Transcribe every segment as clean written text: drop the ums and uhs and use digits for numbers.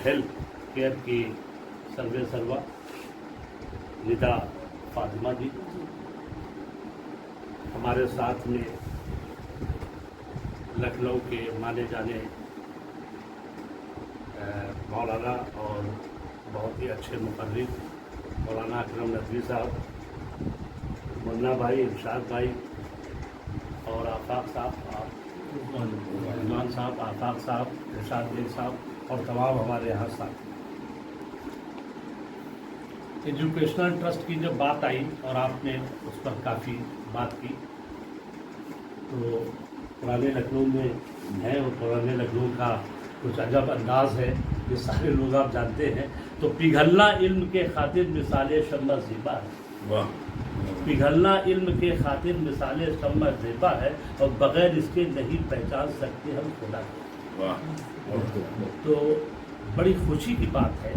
Health care की सर्वे सर्वा निदा फातिमा जी, हमारे साथ में लखनऊ के माने जाने मौलाना और बहुत ही अच्छे मुकर्रिर मौलाना अकरम नदवी साहब, मुन्ना भाई, इरशाद भाई और आफाक साहब, रिजवान साहब, आफाक साहब, इरशाद भाई साहब और तमाम हमारे यहाँ साथी। एजुकेशनल ट्रस्ट की जब बात आई और आपने उस पर काफ़ी बात की, तो पुराने लखनऊ में है और पुराने लखनऊ का कुछ अजब अंदाज है, ये सारे लोग आप जानते हैं। तो पिघलना इल्म के खातिर मिसाले शम्मा ज़ेबा है। वाह। पिघलना इल्म के खातिर मिसाले शम्मा ज़ेबा है और बग़ैर इसके नहीं पहचान सकते हम खुदा को। वाह। तो बड़ी खुशी की बात है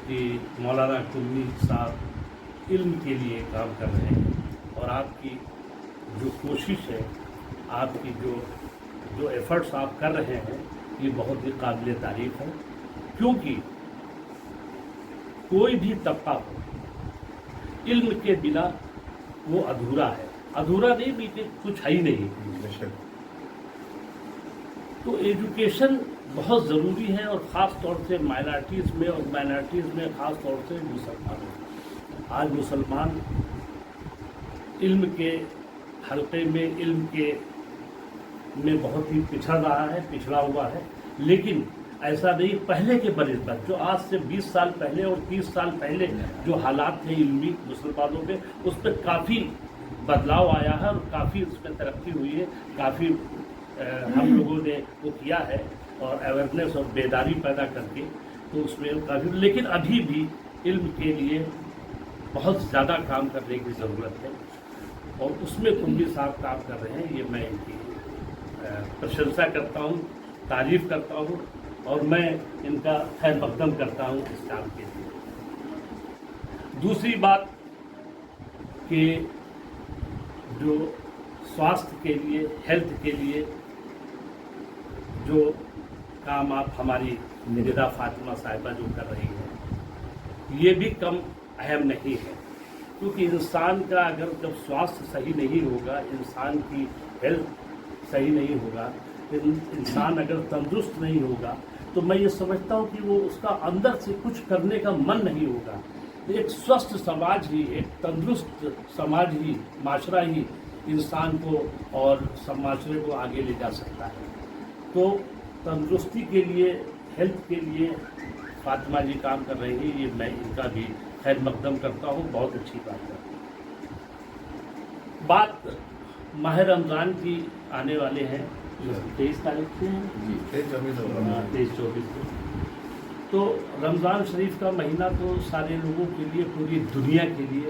कि मौलाना कुल्ली साहब इल्म के लिए काम कर रहे हैं और आपकी जो कोशिश है, आपकी जो एफर्ट्स आप कर रहे हैं, ये बहुत ही काबिल तारीफ़ है। क्योंकि कोई भी तबका हो, इल्म के बिना वो अधूरा है। अधूरा नहीं मीटे कुछ है ही नहीं। तो एजुकेशन बहुत ज़रूरी है और ख़ास तौर से माइनॉरिटीज़ में, और माइनॉरिटीज़ में ख़ास तौर से मुसलमानों। आज मुसलमान इल्म के हल्के में, इल्म के में बहुत ही पिछड़ रहा है, पिछड़ा हुआ है। लेकिन ऐसा नहीं, पहले के बनिस्बत जो आज से 20 साल पहले और 30 साल पहले जो हालात थे इल्मी मुसलमानों में, उस पर काफ़ी बदलाव आया है और काफ़ी उसमें तरक्की हुई है। काफ़ी हम लोगों ने वो किया है और अवेयरनेस और बेदारी पैदा करके, तो उसमें काफ़ी। लेकिन अभी भी इल्म के लिए बहुत ज़्यादा काम करने की ज़रूरत है और उसमें कुंभी साहब काम कर रहे हैं। ये मैं इनकी प्रशंसा करता हूँ, तारीफ़ करता हूँ और मैं इनका खैर मकदम करता हूँ इस काम के लिए। दूसरी बात कि जो स्वास्थ्य के लिए, हेल्थ के लिए जो काम आप हमारी निदा फातिमा साहिबा जो कर रही हैं, ये भी कम अहम नहीं है। क्योंकि इंसान का अगर जब स्वास्थ्य सही नहीं होगा, इंसान की हेल्थ सही नहीं होगा, इंसान अगर तंदुरुस्त नहीं होगा, तो मैं ये समझता हूँ कि वो उसका अंदर से कुछ करने का मन नहीं होगा। एक स्वस्थ समाज ही, एक तंदुरुस्त समाज ही, माशरा ही इंसान को और माशरे को आगे ले जा सकता है। तो तंदुरुस्ती के लिए, हेल्थ के लिए फातिमा जी काम कर रही है, ये मैं इनका भी खैर मकदम करता हूँ। बहुत अच्छी बात है। बात माह रमज़ान की आने वाले हैं, 23 तारीख से हैं, 23-24 को। तो रमज़ान शरीफ का महीना तो सारे लोगों के लिए, पूरी दुनिया के लिए,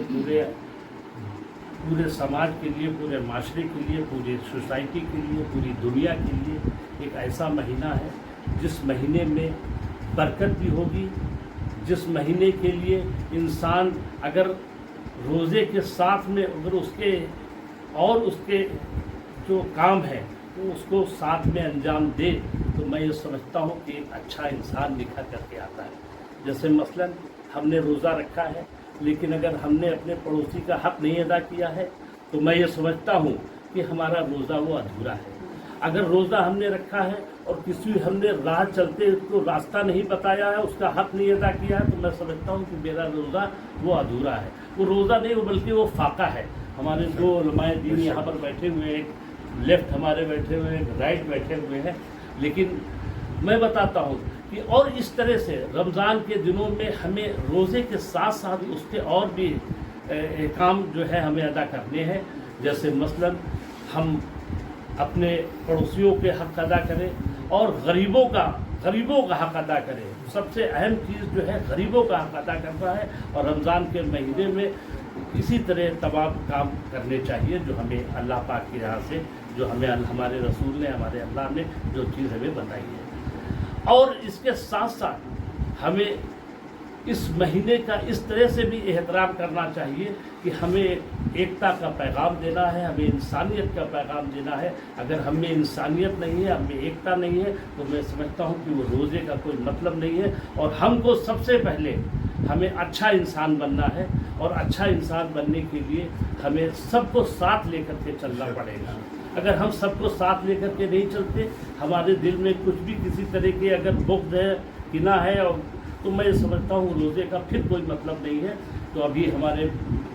पूरे समाज के लिए, पूरे माशरे के लिए, पूरी सोसाइटी के लिए, पूरी दुनिया के लिए एक ऐसा महीना है जिस महीने में बरकत भी होगी, जिस महीने के लिए इंसान अगर रोज़े के साथ में अगर उसके जो काम है वो उसको साथ में अंजाम दे, तो मैं ये समझता हूँ कि एक अच्छा इंसान निखर करके आता है। जैसे मसलन हमने रोज़ा रखा है, लेकिन अगर हमने अपने पड़ोसी का हक़ नहीं अदा किया है, तो मैं ये समझता हूँ कि हमारा रोज़ा वो अधूरा है। अगर रोज़ा हमने रखा है और किसी हमने राह चलते उसको रास्ता नहीं बताया है, उसका हक़ नहीं अदा किया है, तो मैं समझता हूँ कि मेरा रोज़ा वो अधूरा है। वो रोज़ा नहीं, बल्कि वो फाका है। हमारे दो उलमाए दीन यहाँ पर बैठे हुए हैं, एक लेफ़्ट हमारे बैठे हुए हैं, एक राइट बैठे हुए हैं। लेकिन मैं बताता हूँ कि और इस तरह से रमज़ान के दिनों में हमें रोज़े के साथ साथ उसके और भी काम जो है हमें अदा करने हैं। जैसे मसलन हम अपने पड़ोसियों के हक़ अदा करें और गरीबों का हक़ अदा करें। सबसे अहम चीज़ जो है गरीबों का हक़ अदा करना है, और रमज़ान के महीने में इसी तरह तमाम काम करने चाहिए जो हमें अल्लाह पाक की यहाँ से, जो हमें हमारे रसूल ने, हमारे अल्लाह ने जो चीज़ हमें बताई है। और इसके साथ साथ हमें اس مہینے کا اس طرح سے بھی احترام کرنا چاہیے کہ ہمیں ایکتا کا پیغام دینا ہے، ہمیں انسانیت کا پیغام دینا ہے۔ اگر ہم میں انسانیت نہیں ہے، ہم میں ایکتا نہیں ہے، تو میں سمجھتا ہوں کہ وہ روزے کا کوئی مطلب نہیں ہے۔ اور ہم کو سب سے پہلے ہمیں اچھا انسان بننا ہے، اور اچھا انسان بننے کے لیے ہمیں سب کو ساتھ لے کر کے چلنا پڑے گا۔ اگر ہم سب کو ساتھ لے کر کے نہیں چلتے، ہمارے دل میں کچھ بھی کسی طرح کے اگر بغض ہے، کینہ ہے، اور تو میں سمجھتا ہوں روزے کا پھر کوئی مطلب نہیں ہے۔ تو ابھی ہمارے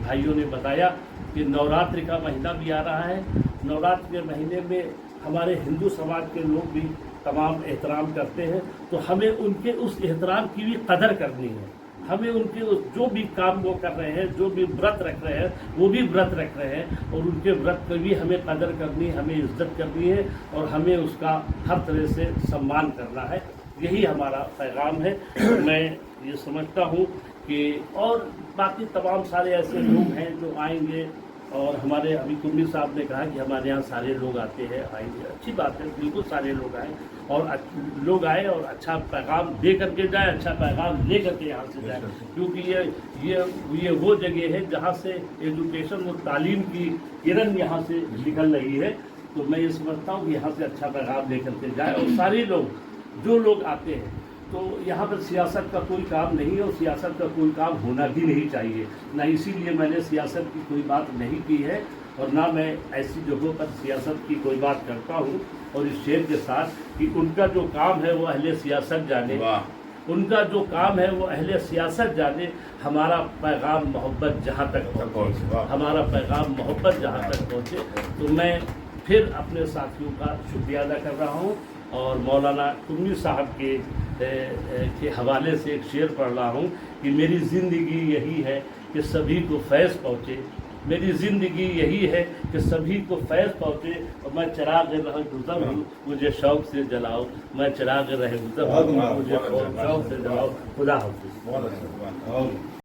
بھائیوں نے بتایا کہ نوراتری کا مہینہ بھی آ رہا ہے۔ نوراتری کے مہینے میں ہمارے ہندو سماج کے لوگ بھی تمام احترام کرتے ہیں، تو ہمیں ان کے اس احترام کی بھی قدر کرنی ہے۔ ہمیں ان کے جو بھی کام وہ کر رہے ہیں، جو بھی ورت رکھ رہے ہیں، وہ بھی ورت رکھ رہے ہیں، اور ان کے ورت کی بھی ہمیں قدر کرنی، ہمیں عزت کرنی ہے، اور ہمیں اس کا ہر طرح سے سمان کرنا ہے۔ یہی ہمارا پیغام ہے۔ میں یہ سمجھتا ہوں کہ اور باقی تمام سارے ایسے لوگ ہیں جو آئیں گے، اور ہمارے ابھی کمبی صاحب نے کہا کہ ہمارے یہاں سارے لوگ آتے ہیں، آئیں گے، اچھی بات ہے، بالکل سارے لوگ آئیں، اور لوگ آئے اور اچھا پیغام دے کر کے جائیں، اچھا پیغام لے کر کے یہاں سے جائیں، کیونکہ یہ وہ جگہ ہے جہاں سے ایجوکیشن اور تعلیم کی کرن یہاں سے نکل رہی ہے۔ تو میں یہ سمجھتا ہوں کہ یہاں سے اچھا پیغام لے کر کے جائیں، اور سارے لوگ جو لوگ آتے ہیں، تو یہاں پر سیاست کا کوئی کام نہیں ہے، اور سیاست کا کوئی کام ہونا بھی نہیں چاہیے، نہ اسی لیے میں نے سیاست کی کوئی بات نہیں کی ہے، اور نہ میں ایسی جگہوں پر سیاست کی کوئی بات کرتا ہوں۔ اور اس شعر کے ساتھ کہ ان کا جو کام ہے وہ اہل سیاست جانے، ان کا جو کام ہے وہ اہل سیاست جانے، ہمارا پیغام محبت جہاں تک پہنچے، ہمارا پیغام محبت جہاں تک پہنچے۔ تو میں پھر اپنے ساتھیوں کا شکریہ ادا کر رہا ہوں، اور مولانا قمی صاحب کے حوالے سے ایک شعر پڑھ رہا ہوں کہ میری زندگی یہی ہے کہ سبھی کو فیض پہنچے، میری زندگی یہی ہے کہ سبھی کو فیض پہنچے، اور میں چراغ رہ گزر ہوں، مجھے شوق سے جلاؤ، میں چراغ رہ گزر ہوں، مجھے شوق سے جلاؤ۔ خدا حافظ۔